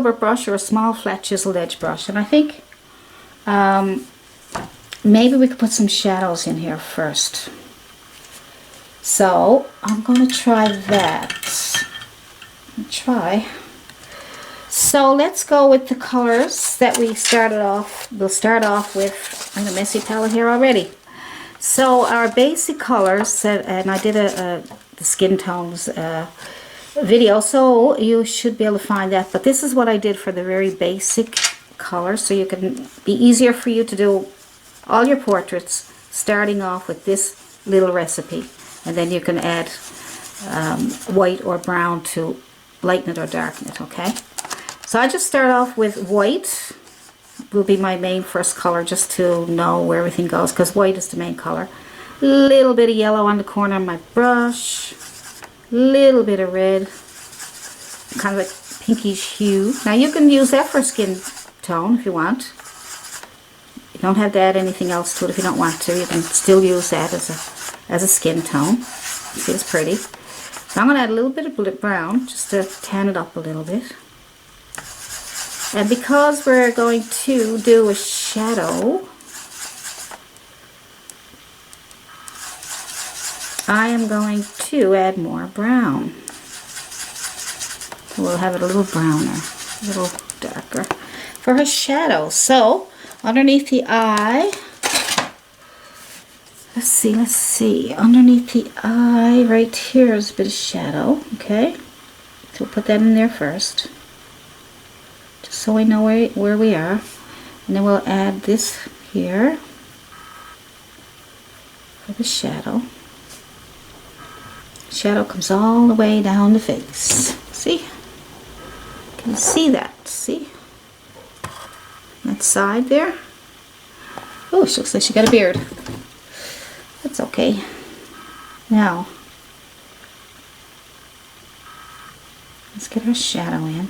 silver brush or a small flat chiseled edge brush. And I think maybe we could put some shadows in here first. So I'm going to try that. So let's go with the colors that we started off. We'll start off with, I'm a messy palette here already. So our basic colors, and I did the skin tones video, so you should be able to find that. But this is what I did for the very basic colors, so you can be easier for you to do all your portraits starting off with this little recipe. And then you can add white or brown to lighten it or darken it, okay? So I just start off with white. Will be my main first color, just to know where everything goes, because white is the main color. Little bit of yellow on the corner of my brush. Little bit of red. Kind of like pinkish hue. Now you can use that for a skin tone if you want. You don't have to add anything else to it if you don't want to. You can still use that as a skin tone. See, it's pretty. So I'm going to add a little bit of brown just to tan it up a little bit. And because we're going to do a shadow, I am going to add more brown. So we'll have it a little browner, a little darker for her shadow. So underneath the eye, let's see, underneath the eye right here is a bit of shadow, okay? So we'll put that in there first, just so we know where we are. And then we'll add this here for the shadow. Shadow comes all the way down the face. See? Can you see that? See? That side there. Oh, she looks like she got a beard. That's okay. Now, let's get our shadow in.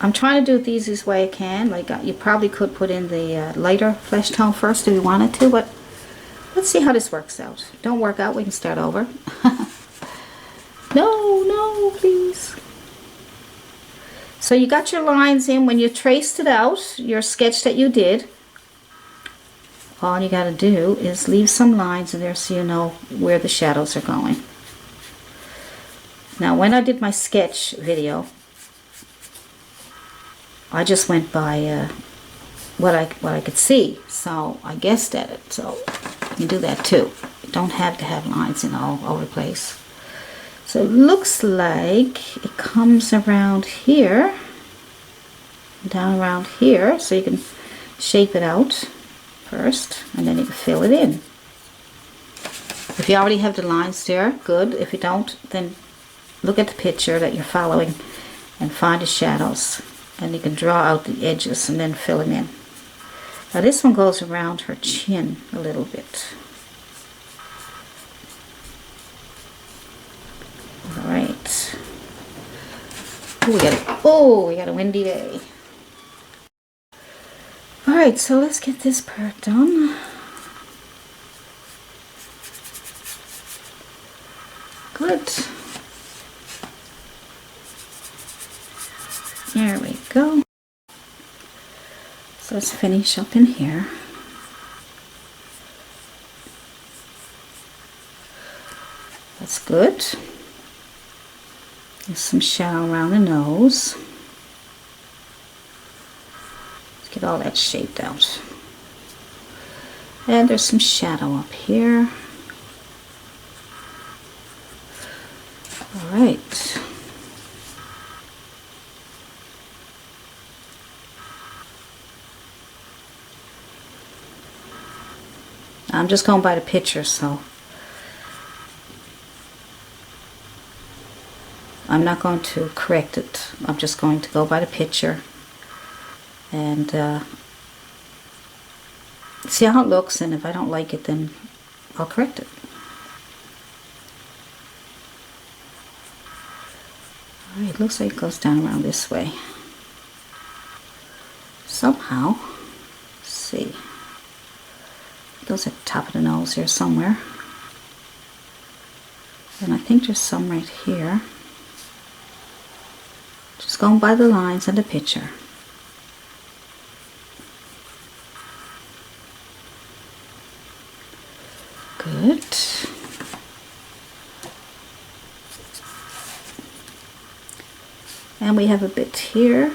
I'm trying to do it the easiest way I can. Like you probably could put in the lighter flesh tone first if you wanted to, but let's see how this works out. Don't work out, we can start over. No, please. So you got your lines in. When you traced it out, your sketch that you did, all you got to do is leave some lines in there so you know where the shadows are going. Now when I did my sketch video, I just went by what I could see, so I guessed at it. So you can do that too. You don't have to have lines in all over the place. So it looks like it comes around here, down around here, so you can shape it out first, and then you can fill it in. If you already have the lines there, good. If you don't, then look at the picture that you're following and find the shadows, and you can draw out the edges and then fill them in. Now this one goes around her chin a little bit. Alright. We got a windy day. Alright, so let's get this part done. Good. There we go. So let's finish up in here. That's good. There's some shadow around the nose. Let's get all that shaped out. And there's some shadow up here. Alright. I'm just going by the picture, so I'm not going to correct it. I'm just going to go by the picture and see how it looks, and if I don't like it, then I'll correct it. Alright, looks like it goes down around this way. Somehow. Let's see. It goes at the top of the nose here somewhere. And I think there's some right here. Just Just going by the lines in the picture. Good. And we have a bit here.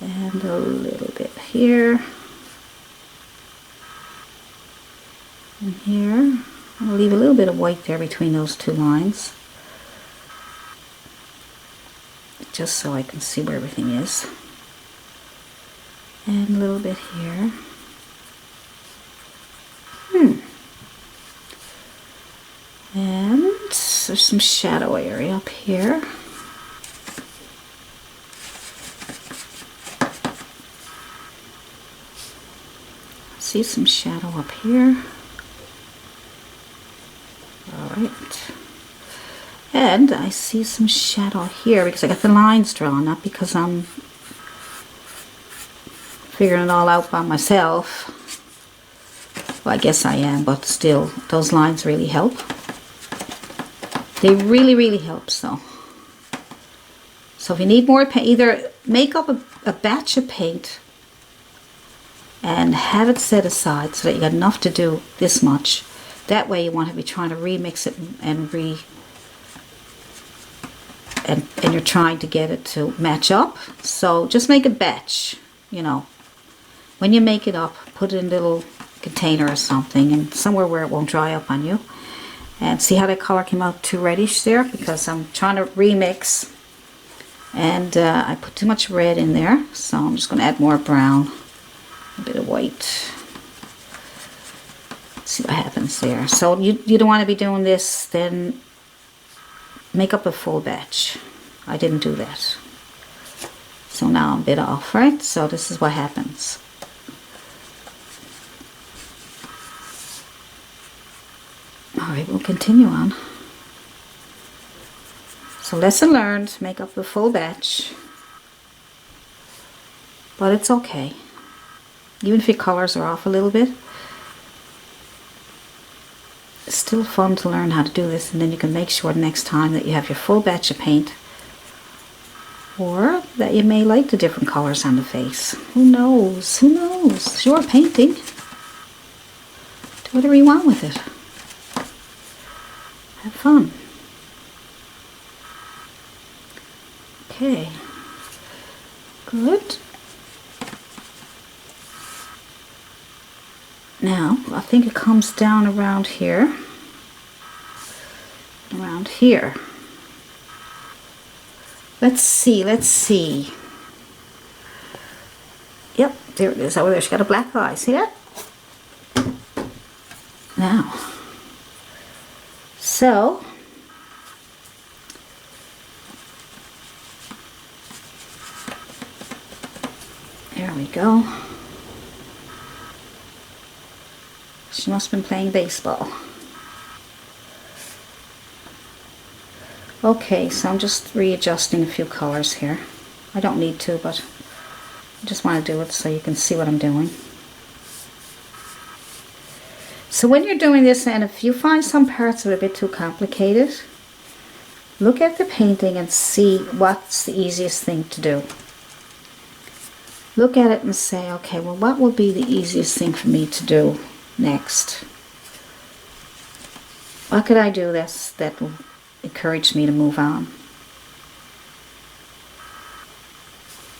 And a little bit here. And here. I'll leave a little bit of white there between those two lines. Just so I can see where everything is. And a little bit here. And there's some shadow area up here. See some shadow up here. Alright. And I see some shadow here because I got the lines drawn, not because I'm figuring it all out by myself. Well, I guess I am, but still, those lines really help. They really, really help, so. So if you need more paint, either make up a batch of paint and have it set aside so that you got enough to do this much. That way you want to be trying to remix it and you're trying to get it to match up. So just make a batch, you know. When you make it up, put it in a little container or something and somewhere where it won't dry up on you. And see how that color came out too reddish there? Because I'm trying to remix and I put too much red in there. So I'm just going to add more brown, a bit of white. See what happens there. So you don't want to be doing this, then make up a full batch. I didn't do that. So now I'm a bit off, right? So this is what happens. Alright, we'll continue on. So lesson learned, make up the full batch. But it's okay. Even if your colors are off a little bit, it's still fun to learn how to do this, and then you can make sure next time that you have your full batch of paint, or that you may like the different colors on the face. Who knows? Who knows? It's your painting. Do whatever you want with it. Have fun. Okay. Good. Now, I think it comes down around here. Around here. Let's see, let's see. Yep, there it is. Oh, there, she got a black eye. See that? Now, so, there we go. She must have been playing baseball. Okay, so I'm just readjusting a few colors here. I don't need to, but I just want to do it so you can see what I'm doing. So when you're doing this, and if you find some parts are a bit too complicated, look at the painting and see what's the easiest thing to do. Look at it and say, okay, well, what will be the easiest thing for me to do next? What could I do that will encourage me to move on?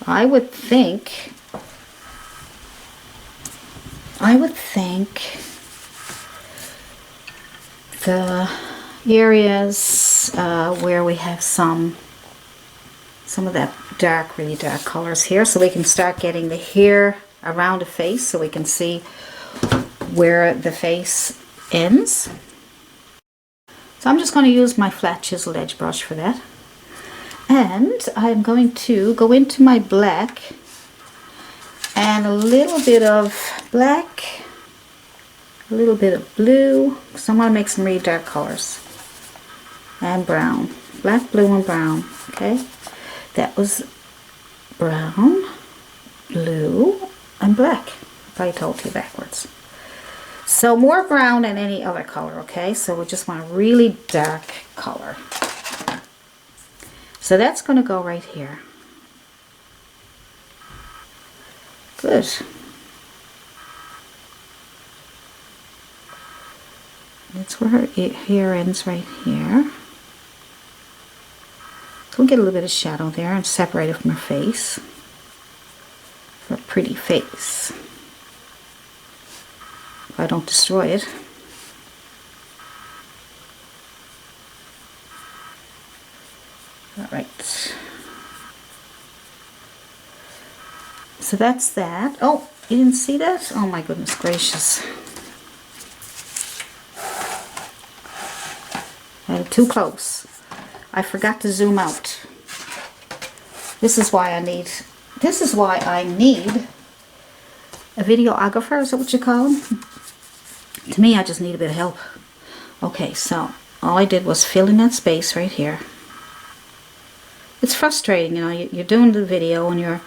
I would think the areas where we have some of that dark, really dark colors here, so we can start getting the hair around the face so we can see where the face ends. So I'm just going to use my flat chisel edge brush for that. And I'm going to go into my black and a little bit of black, a little bit of blue, because I want to make some really dark colors, and brown. Black, blue, and brown. Okay, that was brown, blue, and black. I probably told you backwards. So more brown than any other color, okay? So we just want a really dark color. So that's going to go right here. Good. That's where her hair ends, right here. So we'll get a little bit of shadow there and separate it from her face. For a pretty face. If I don't destroy it. Alright. So that's that. Oh, you didn't see that? Oh my goodness gracious. I had it too close. I forgot to zoom out. This is why I need a videographer, is that what you call them? To me, I just need a bit of help. Okay, so all I did was fill in that space right here. It's frustrating, you know, you're doing the video and you're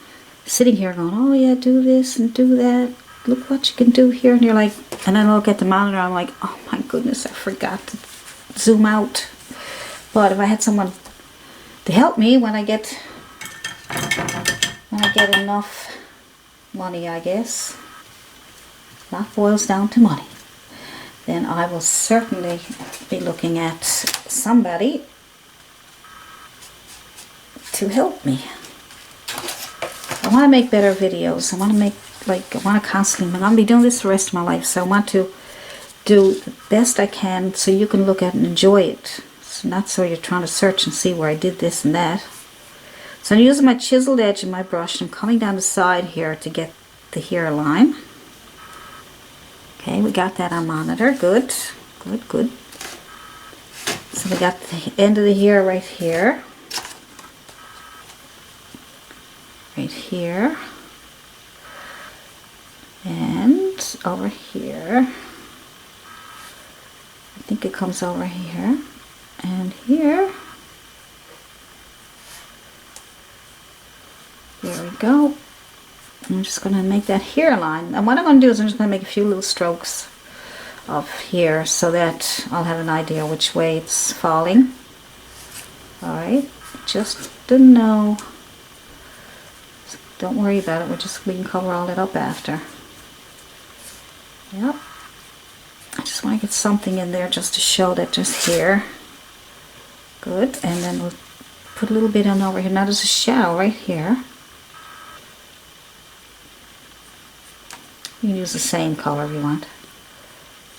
sitting here going, oh yeah, do this and do that. Look what you can do here. And you're like, and then I look at the monitor, I'm like, oh my goodness, I forgot to zoom out. But if I had someone to help me when I get enough money, I guess, that boils down to money, then I will certainly be looking at somebody to help me. I want to make better videos. I want to make, like, I want to constantly, I'm going to be doing this the rest of my life, so I want to do the best I can so you can look at it and enjoy it. So not so you're trying to search and see where I did this and that. So I'm using my chiseled edge in my brush and I'm coming down the side here to get the hairline. Okay, we got that on monitor. Good, good, good. So we got the end of the hair right here. Right here. And over here. I think it comes over here. And here. There we go. I'm just going to make that hairline. And what I'm going to do is I'm just going to make a few little strokes of here so that I'll have an idea which way it's falling. Alright, just to know. Don't worry about it, we can cover all that up after. Yep. I just want to get something in there just to show that just here. Good, and then we'll put a little bit on over here. Now there's a shadow right here. You can use the same color if you want.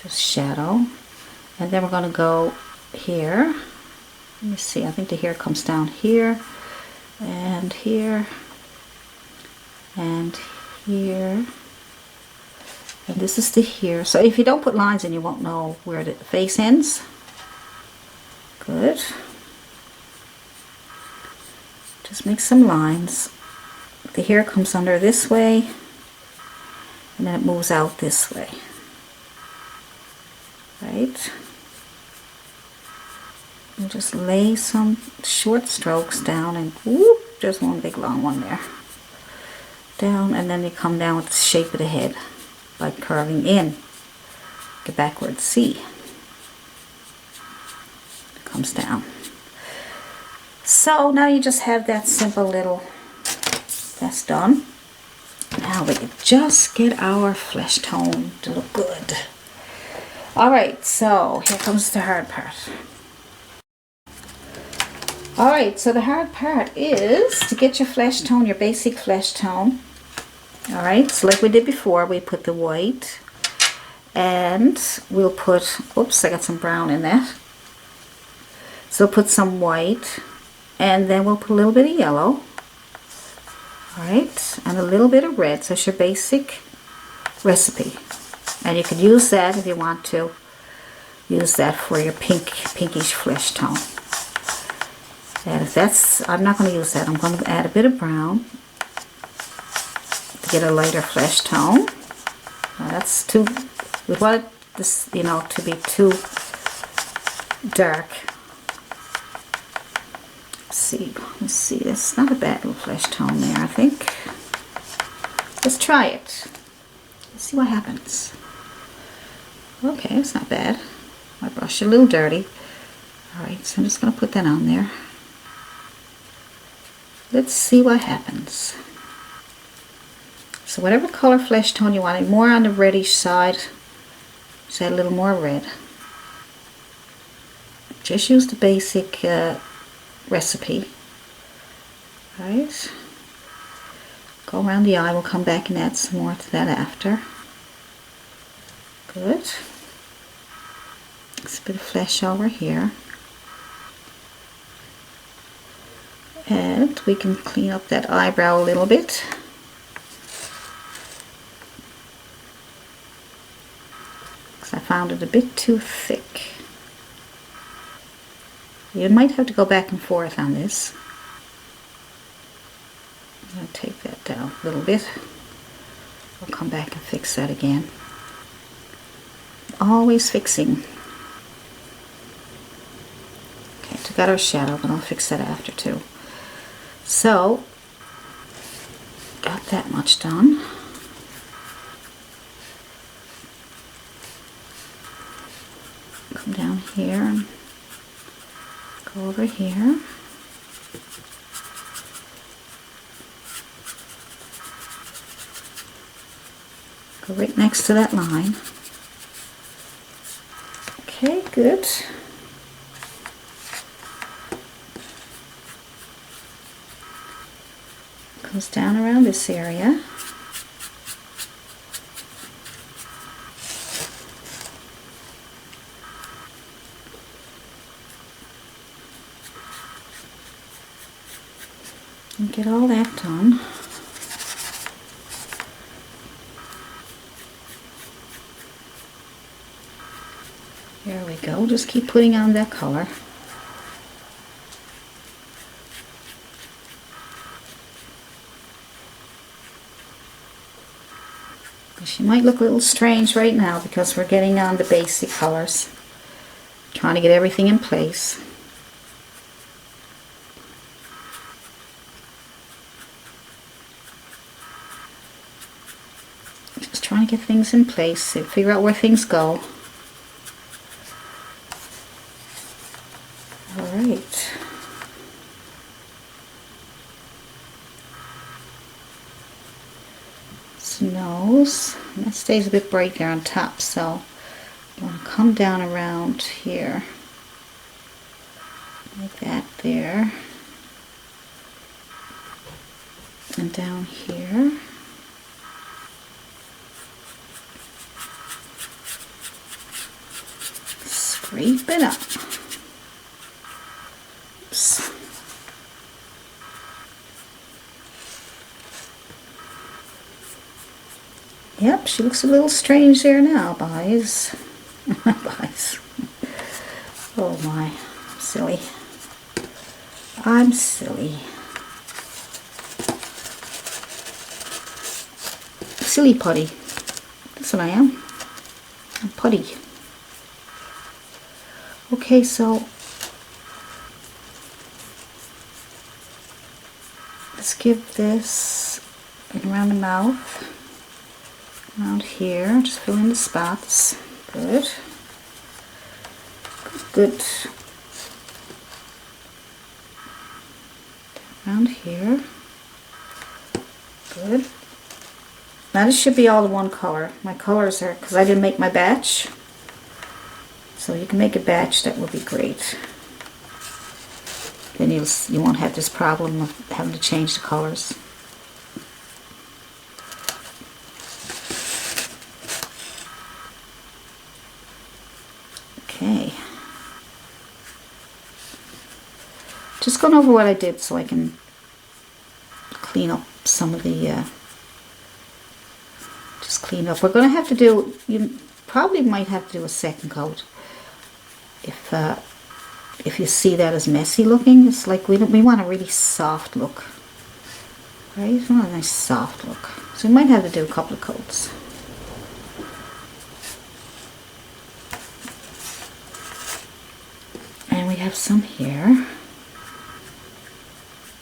Just shadow. And then we're going to go here. Let me see, I think the hair comes down here. And here. And here. And this is the here. So if you don't put lines in, you won't know where the face ends. Good. Just make some lines. The hair comes under this way. And then it moves out this way. Right? And just lay some short strokes down and whoop, there's one big long one there. Down, and then you come down with the shape of the head by curving in. Get backward C. Comes down. So now you just have that simple little, that's done. Now we can just get our flesh tone to look good. Alright, so here comes the hard part. Alright, so the hard part is to get your flesh tone, your basic flesh tone. Alright, so like we did before, we put the white and we'll put, oops, I got some brown in that. So put some white and then we'll put a little bit of yellow. Alright, and a little bit of red, so it's your basic recipe. And you can use that if you want to. Use that for your pinkish flesh tone. And if that's, I'm not going to use that. I'm going to add a bit of brown to get a lighter flesh tone. Now that's too, we want this, you know, to be too dark. Let's see, that's not a bad little flesh tone there, I think. Let's try it. Let's see what happens. Okay, it's not bad. My brush is a little dirty. Alright, so I'm just going to put that on there. Let's see what happens. So whatever color flesh tone you want, more on the reddish side, just add a little more red. Just use the basic recipe. Right? Go around the eye, we'll come back and add some more to that after. Good. There's a bit of flesh over here. And we can clean up that eyebrow a little bit. I found it a bit too thick. You might have to go back and forth on this. I'm going to take that down a little bit. I'll come back and fix that again. Always fixing. Okay, took out our shadow, but I'll fix that after too. So, got that much done. Come down here and go over here. Go right next to that line. Okay, good. Comes down around this area. And get all that done. There we go. Just keep putting on that color. She might look a little strange right now because we're getting on the basic colors. Trying to get everything in place. Just trying to get things in place, figure out where things go. Alright. Nose, and that stays a bit bright there on top, so I'm going to come down around here like that there, and down here. Scrape it up. Oops. Yep, she looks a little strange there now, boys. Boys. Oh my, I'm silly. I'm silly. Silly putty. That's what I am. I'm putty. Okay, so let's give this around the mouth. Around here, just fill in the spots. Good. Good. Around here. Good. Now this should be all the one color. My colors are, because I didn't make my batch. So you can make a batch, that would be great. Then you won't have this problem of having to change the colors. Okay. Just going over what I did so I can clean up some of the, just clean up. We're going to have to do, you probably might have to do a second coat. If you see that as messy looking, it's like we want a really soft look. Right? We want a nice soft look. So we might have to do a couple of coats. And we have some here.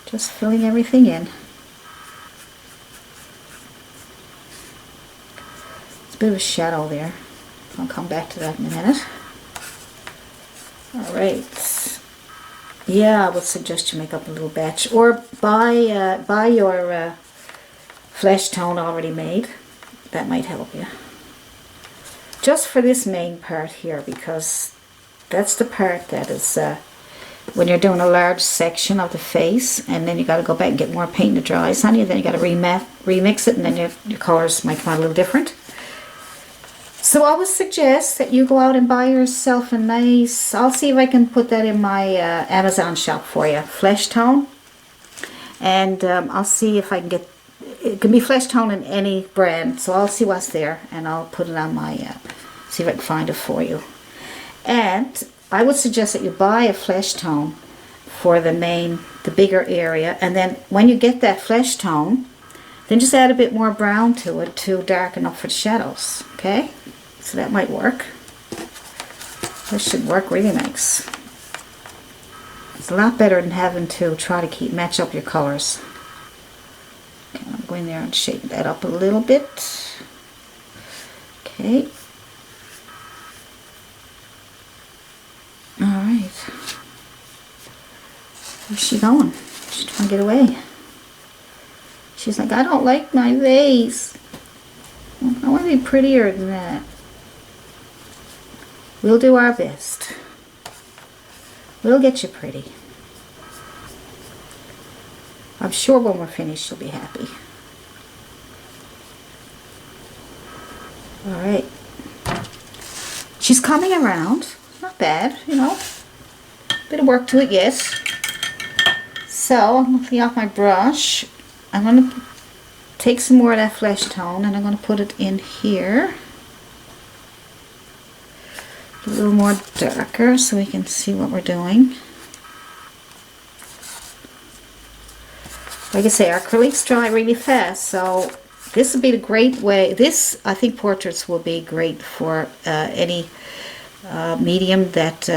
Just filling everything in. It's a bit of a shadow there. I'll come back to that in a minute. Alright. yeah, I would suggest you make up a little batch, or buy your flesh tone already made. That might help you. Just for this main part here, because that's the part that is when you're doing a large section of the face, and then you got to go back and get more paint that dries on you. Then you got to remix it, and then your colors might come out a little different. So I would suggest that you go out and buy yourself a nice, I'll see if I can put that in my Amazon shop for you, flesh tone. And I'll see if I can get, it can be flesh tone in any brand, so I'll see what's there and I'll put it on my, see if I can find it for you. And I would suggest that you buy a flesh tone for the bigger area, and then when you get that flesh tone, then just add a bit more brown to it to darken up for the shadows, okay? So that might work. This should work really nice. It's a lot better than having to try to match up your colors. Okay, I'm going there and shape that up a little bit. Okay. Alright. Where's she going? She's trying to get away. She's like, I don't like my vase. I want to be prettier than that. We'll do our best. We'll get you pretty. I'm sure when we're finished you'll be happy. Alright. She's coming around. Not bad, you know. Bit of work to it, yes. So, I'm going to clean off my brush. I'm going to take some more of that flesh tone and I'm going to put it in here. A little more darker so we can see what we're doing. Like I say, our acrylics dry really fast, so this would be the great way. This, I think portraits will be great for any medium that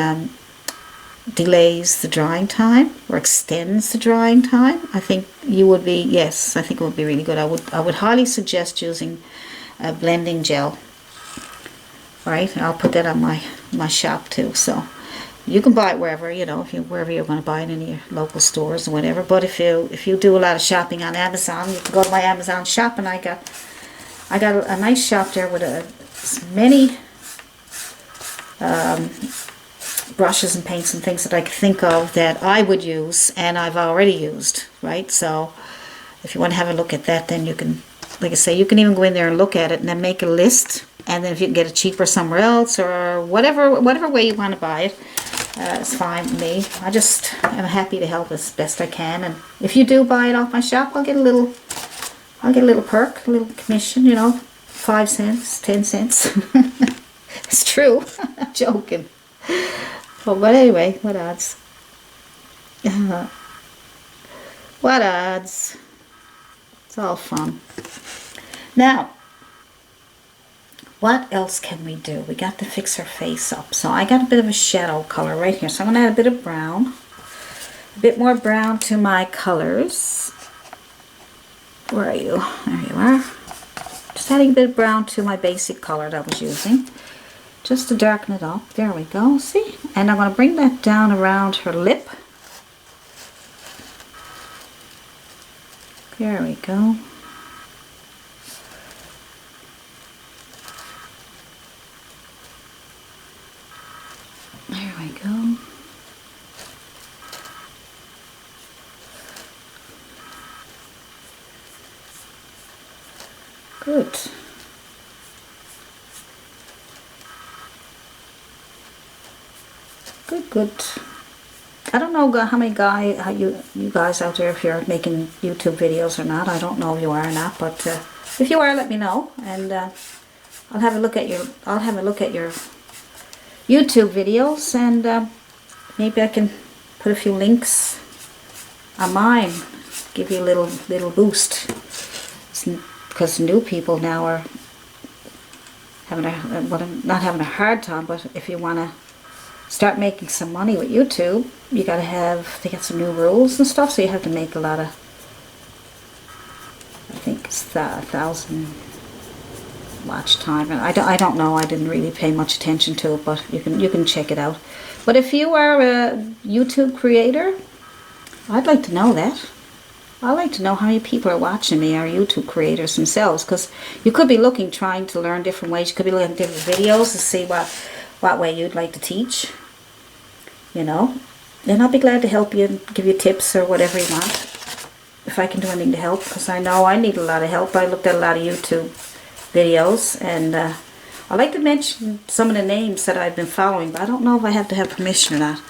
delays the drying time or extends the drying time. I think you would be, yes, I think it would be really good. I would highly suggest using a blending gel. Right, and I'll put that on my shop too. So you can buy it wherever, you know, wherever you're going to buy it, in your local stores or whatever. But if you do a lot of shopping on Amazon, you can go to my Amazon shop, and I got a nice shop there with many brushes and paints and things that I could think of that I would use and I've already used, right? So if you want to have a look at that, then you can, like I say, you can even go in there and look at it and then make a list. And then if you can get it cheaper somewhere else or whatever way you want to buy it, it's fine with me. I just am happy to help as best I can. And if you do buy it off my shop, I'll get a little perk, a little commission, you know, 5 cents, 10 cents. It's true. I'm joking. But anyway, what odds? What odds? It's all fun. Now, what else can we do? We got to fix her face up. So I got a bit of a shadow color right here. So I'm going to add a bit of brown. A bit more brown to my colors. Where are you? There you are. Just adding a bit of brown to my basic color that I was using. Just to darken it up. There we go. See? And I'm going to bring that down around her lip. There we go. There we go. Good. Good. I don't know how you guys out there, if you're making YouTube videos or not. I don't know if you are or not, but if you are, let me know, and I'll have a look at your YouTube videos, and maybe I can put a few links on mine, give you a little boost, because new people now are not having a hard time, but if you want to start making some money with YouTube, you got to they got some new rules and stuff, so you have to make a lot of, I think it's 1,000 watch time, and I don't know, I didn't really pay much attention to it, but you can check it out. But if you are a YouTube creator, I'd like to know that. I'd like to know how many people are watching me are YouTube creators themselves, because you could be looking, trying to learn different ways. You could be looking at different videos to see what way you'd like to teach, you know. And I'll be glad to help you and give you tips or whatever you want, if I can do anything to help, because I know I need a lot of help. I looked at a lot of YouTube videos, and I like to mention some of the names that I've been following, but I don't know if I have to have permission or not.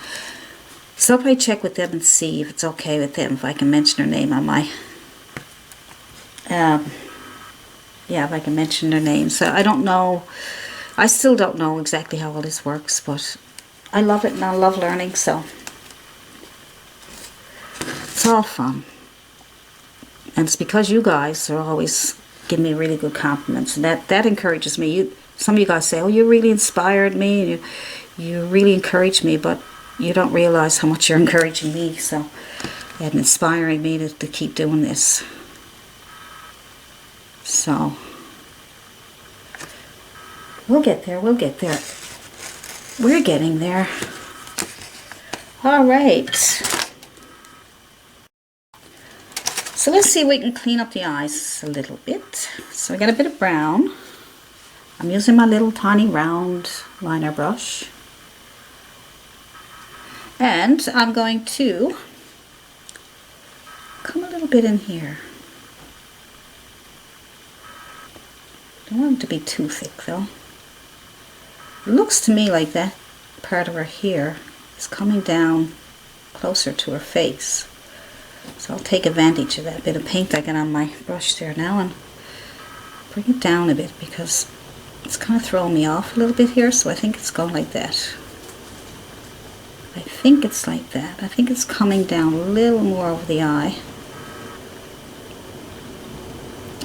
So I'll probably check with them and see if it's okay with them, if I can mention their name on my, yeah, if I can mention their name. So I don't know, I still don't know exactly how all this works, but I love it and I love learning, so it's all fun. And it's because you guys are always giving me really good compliments, and that encourages me. Some of you guys say, oh, you really inspired me, and you really encouraged me, but you don't realize how much you're encouraging me, so, and inspiring me to keep doing this. So, we'll get there, we'll get there. We're getting there. All right. So let's see if we can clean up the eyes a little bit. So I got a bit of brown. I'm using my little tiny round liner brush. And I'm going to come a little bit in here. Don't want it to be too thick though. It looks to me like that part of her hair is coming down closer to her face. So I'll take advantage of that bit of paint I got on my brush there now and bring it down a bit, because it's kind of throwing me off a little bit here, so I think it's going like that. I think it's like that. I think it's coming down a little more over the eye.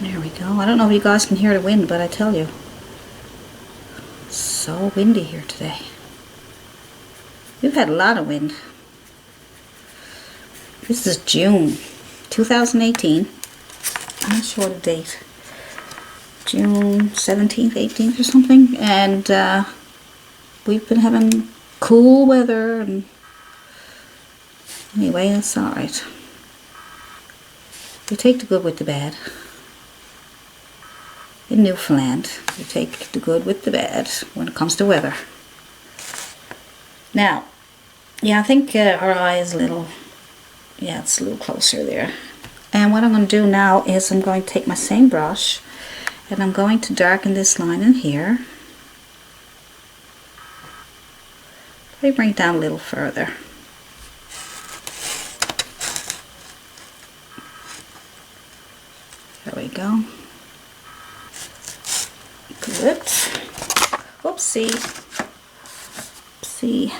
There we go. I don't know if you guys can hear the wind, but I tell you, it's so windy here today. We've had a lot of wind. This is June 2018. I'm not sure the date. June 17th, 18th or something. And we've been having cool weather, and anyway, that's alright. You take the good with the bad. In Newfoundland, you take the good with the bad when it comes to weather. Now, yeah, I think our eye is a little, yeah, it's a little closer there. And what I'm going to do now is I'm going to take my same brush and I'm going to darken this line in here. Let me bring it down a little further. There we go. Good. Oopsie. Oopsie.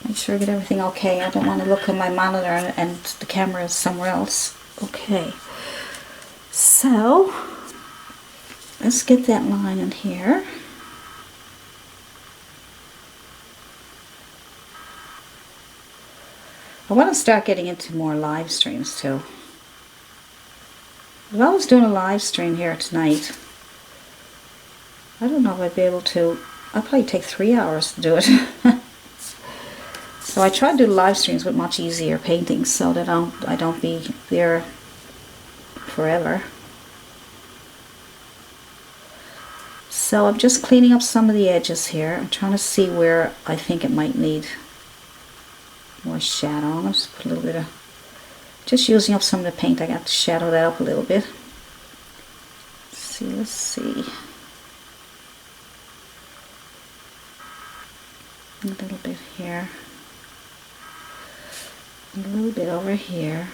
Make sure I get everything okay. I don't want to look at my monitor and the camera is somewhere else. Okay. So, let's get that line in here. I want to start getting into more live streams too. If I was doing a live stream here tonight, I don't know if I'd be able to. I'd probably take 3 hours to do it. So I try to do live streams with much easier paintings so that I don't be there forever. So I'm just cleaning up some of the edges here. I'm trying to see where I think it might need more shadow. I'm going to just put a little bit of, just using up some of the paint I got to shadow that up a little bit. Let's see. A little bit here. A little bit over here.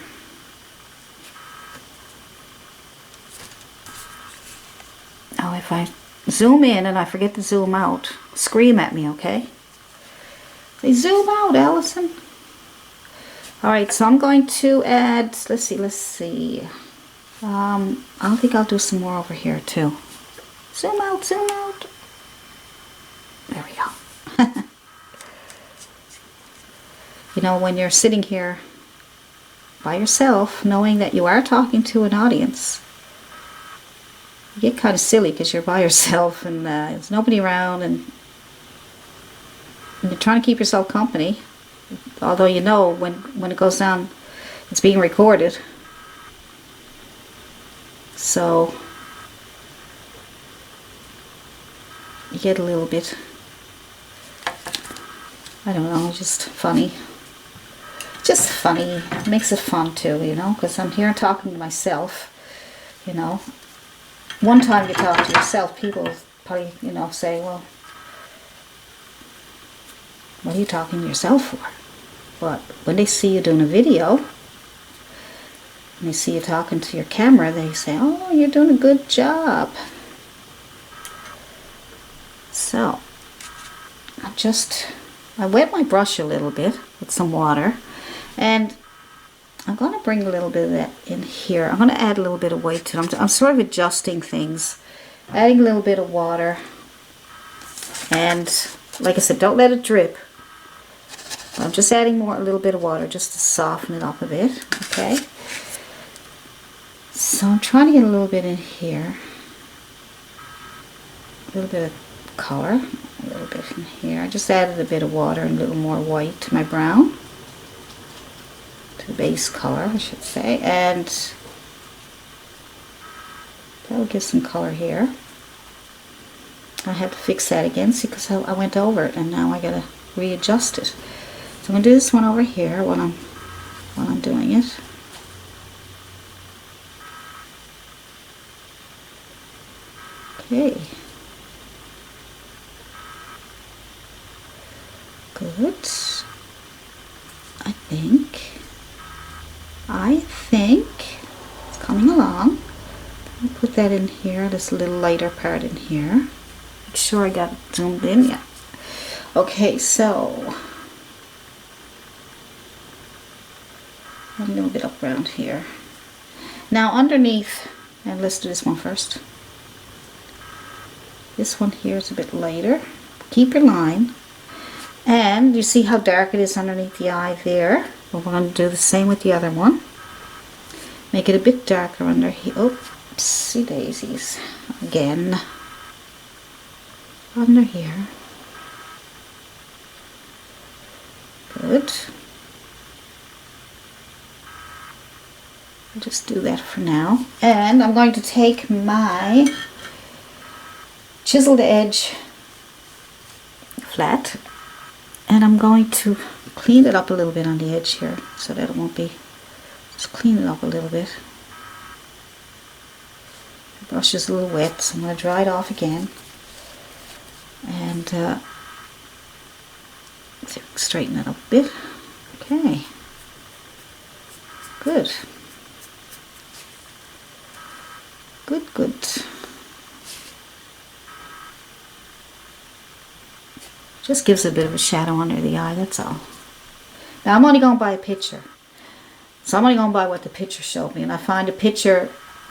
Oh, if I zoom in and I forget to zoom out, scream at me, okay? Say, zoom out, Allison. Alright, so I'm going to add, let's see. I think I'll do some more over here too. Zoom out, zoom out. There we go. You know, when you're sitting here by yourself, knowing that you are talking to an audience, you get kind of silly because you're by yourself and there's nobody around, and you're trying to keep yourself company, although you know when it goes down, it's being recorded. So you get a little bit, I don't know, just funny. Just funny. It makes it fun too, you know, because I'm here talking to myself, you know. One time you talk to yourself, people probably, you know, say, well, what are you talking to yourself for? But when they see you doing a video, and they see you talking to your camera, they say, oh, you're doing a good job. So, I wet my brush a little bit with some water, and I'm going to bring a little bit of that in here. I'm going to add a little bit of white to it. I'm sort of adjusting things, adding a little bit of water, and like I said, don't let it drip. I'm just adding a little bit of water just to soften it up a bit, okay? So I'm trying to get a little bit in here, a little bit of color, a little bit in here. I just added a bit of water and a little more white to my brown, to the base color, I should say, and that'll give some color here. I have to fix that again, see, because I went over it and now I gotta readjust it. So I'm gonna do this one over here while I'm doing it. Okay. Good. I think it's coming along. I'll put that in here, this little lighter part in here. Make sure I got it zoomed in. Yeah. Okay, so a little bit up around here. Now underneath, and let's do this one first. This one here is a bit lighter. Keep your line. And you see how dark it is underneath the eye there? Well, we're going to do the same with the other one. Make it a bit darker under here. Oopsie daisies. Again. Under here. Good. I'll just do that for now. And I'm going to take my chiseled edge flat, and I'm going to clean it up a little bit on the edge here so that it won't be, just clean it up a little bit. The brush is a little wet, so I'm going to dry it off again and straighten it up a bit. Okay, good. Good. Just gives a bit of a shadow under the eye, that's all. Now I'm only going by a picture. So I'm only going by what the picture showed me. And I find a picture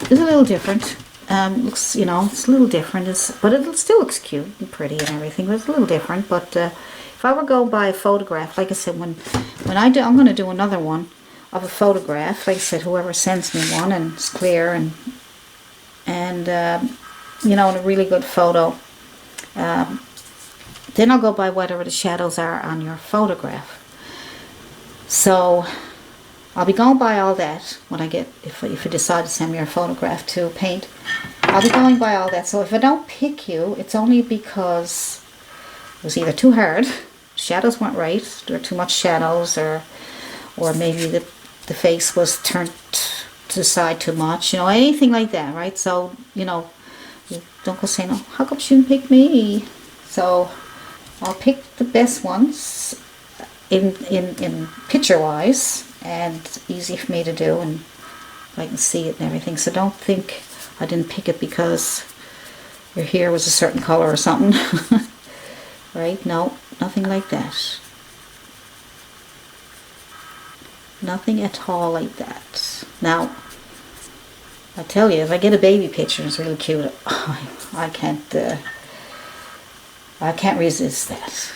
is a little different. Looks, you know, it's a little different. But it still looks cute and pretty and everything. But it's a little different. But if I were going by a photograph, like I said, when I do, I'm going to do another one of a photograph. Like I said, whoever sends me one and it's clear and you know, in a really good photo. Then I'll go by whatever the shadows are on your photograph. So I'll be going by all that when I get, if you decide to send me your photograph to paint, I'll be going by all that. So if I don't pick you, it's only because it was either too hard, shadows weren't right, there were too much shadows, or maybe the face was turned to the side too much, you know, anything like that, right? So, you know, don't go saying, oh, how come she didn't pick me? So I'll pick the best ones in picture-wise, and easy for me to do, and I can see it and everything. So don't think I didn't pick it because your hair was a certain color or something. Right? No, nothing like that. Nothing at all like that. Now, I tell you, if I get a baby picture and it's really cute, I can't resist that.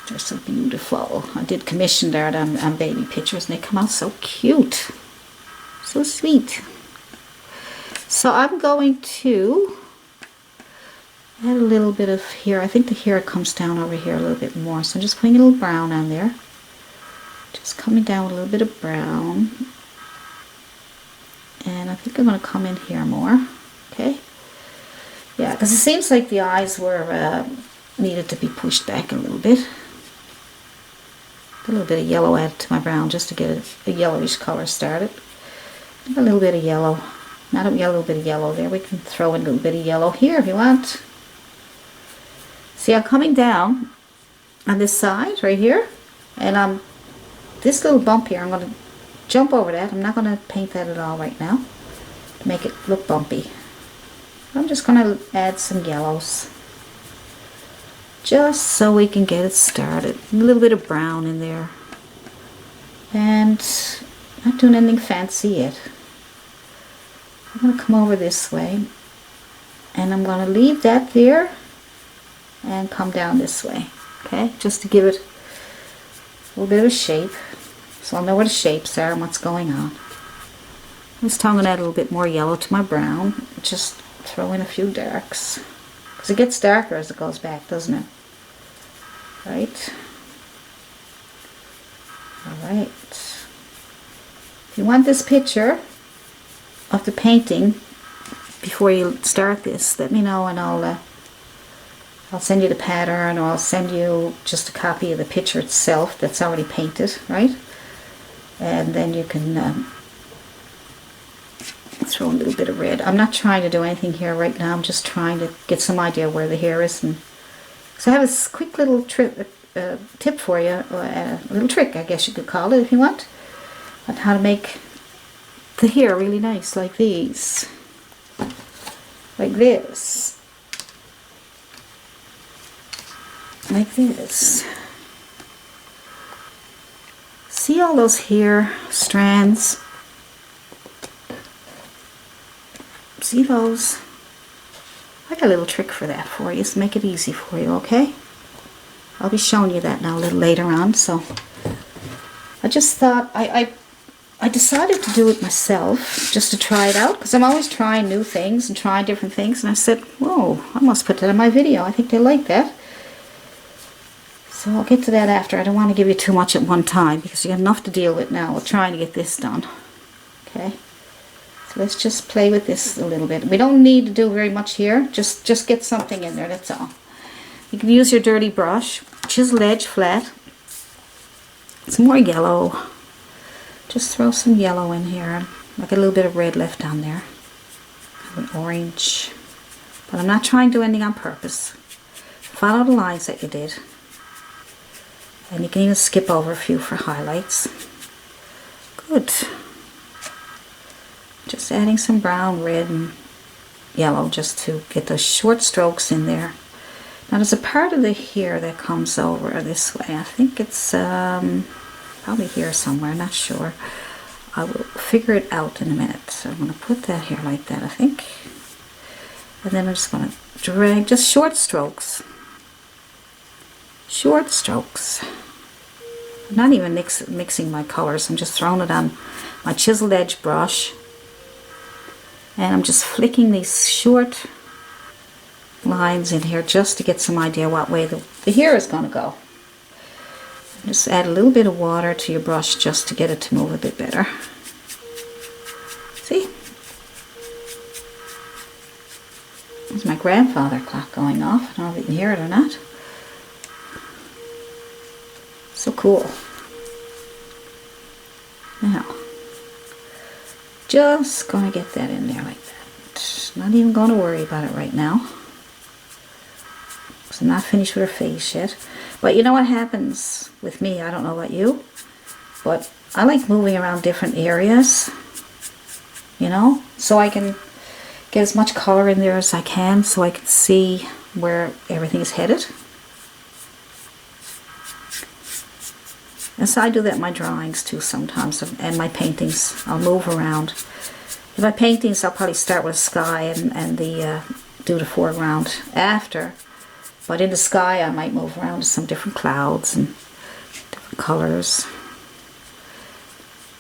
They're so beautiful. I did commission art on baby pictures and they come out so cute. So sweet. So I'm going to Add a little bit of here. I think the hair comes down over here a little bit more. So I'm just putting a little brown on there. Just coming down with a little bit of brown. And I think I'm going to come in here more. Okay. Yeah, because it seems like the eyes were needed to be pushed back a little bit. A little bit of yellow added to my brown just to get a yellowish color started. A little bit of yellow. Not a little bit of yellow there. We can throw in a little bit of yellow here if you want. See, I'm coming down on this side right here, and this little bump here, I'm going to jump over that. I'm not going to paint that at all right now to make it look bumpy. I'm just going to add some yellows just so we can get it started. A little bit of brown in there, and not doing anything fancy yet. I'm going to come over this way, and I'm going to leave that there and come down this way, okay, just to give it a little bit of a shape, so I'll know where the shapes are and what's going on. This time I'm going to add a little bit more yellow to my brown, just throw in a few darks, because it gets darker as it goes back, doesn't it? Right? Alright. If you want this picture of the painting before you start this, let me know, and I'll send you the pattern, or I'll send you just a copy of the picture itself that's already painted, right? And then you can throw a little bit of red. I'm not trying to do anything here right now. I'm just trying to get some idea where the hair is. And so I have a quick little tip for you, or a little trick, I guess you could call it, if you want, on how to make the hair really nice, like these, like this. Like this. See all those hair strands? See those? I got a little trick for that for you, to make it easy for you, okay? I'll be showing you that now a little later on. So I just thought I decided to do it myself, just to try it out, because I'm always trying new things and trying different things, and I said, whoa, I must put that in my video. I think they like that. So I'll get to that after. I don't want to give you too much at one time, because you got enough to deal with now with trying to get this done. Okay, so let's just play with this a little bit. We don't need to do very much here. Just get something in there, that's all. You can use your dirty brush, chisel edge flat, some more yellow. Just throw some yellow in here. I got a little bit of red left on there. An orange. But I'm not trying to do anything on purpose. Follow the lines that you did. And you can even skip over a few for highlights. Good. Just adding some brown, red, and yellow just to get those short strokes in there. Now there's a part of the hair that comes over this way. I think it's probably here somewhere, not sure. I will figure it out in a minute. So I'm going to put that here like that, I think. And then I'm just going to drag just short strokes. Short strokes. I'm not even mixing my colors. I'm just throwing it on my chiseled edge brush. And I'm just flicking these short lines in here just to get some idea what way the hair is going to go. Just add a little bit of water to your brush just to get it to move a bit better. See? There's my grandfather clock going off. I don't know if you can hear it or not. So cool. Now, just going to get that in there like that. Not even going to worry about it right now, because I'm not finished with her face yet. But you know what happens with me, I don't know about you, but I like moving around different areas, you know, so I can get as much color in there as I can, so I can see where everything is headed. And so I do that in my drawings too sometimes, and my paintings. I'll move around. In my paintings, I'll probably start with sky and do the foreground after. But in the sky, I might move around to some different clouds and different colors.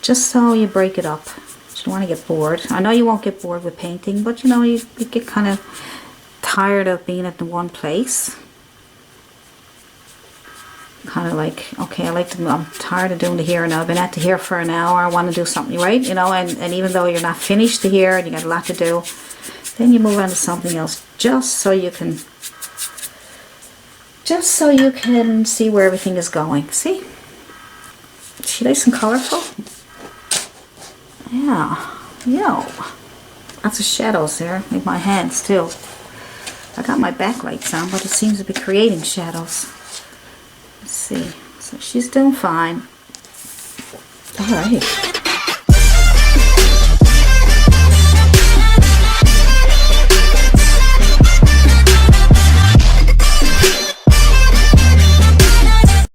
Just so you break it up. You don't want to get bored. I know you won't get bored with painting, but you know, you get kind of tired of being at the one place. Kind of like, okay, I'm tired of doing the hair now. I've been at the hair for an hour. I want to do something, right? You know, and even though you're not finished the hair and you got a lot to do, then you move on to something else just so you can see where everything is going. See? Is she nice and colorful? Yeah. Yo. Lots of shadows there. Like my hands too. I got my backlights on, but it seems to be creating shadows. Let's see. So she's doing fine. Alright.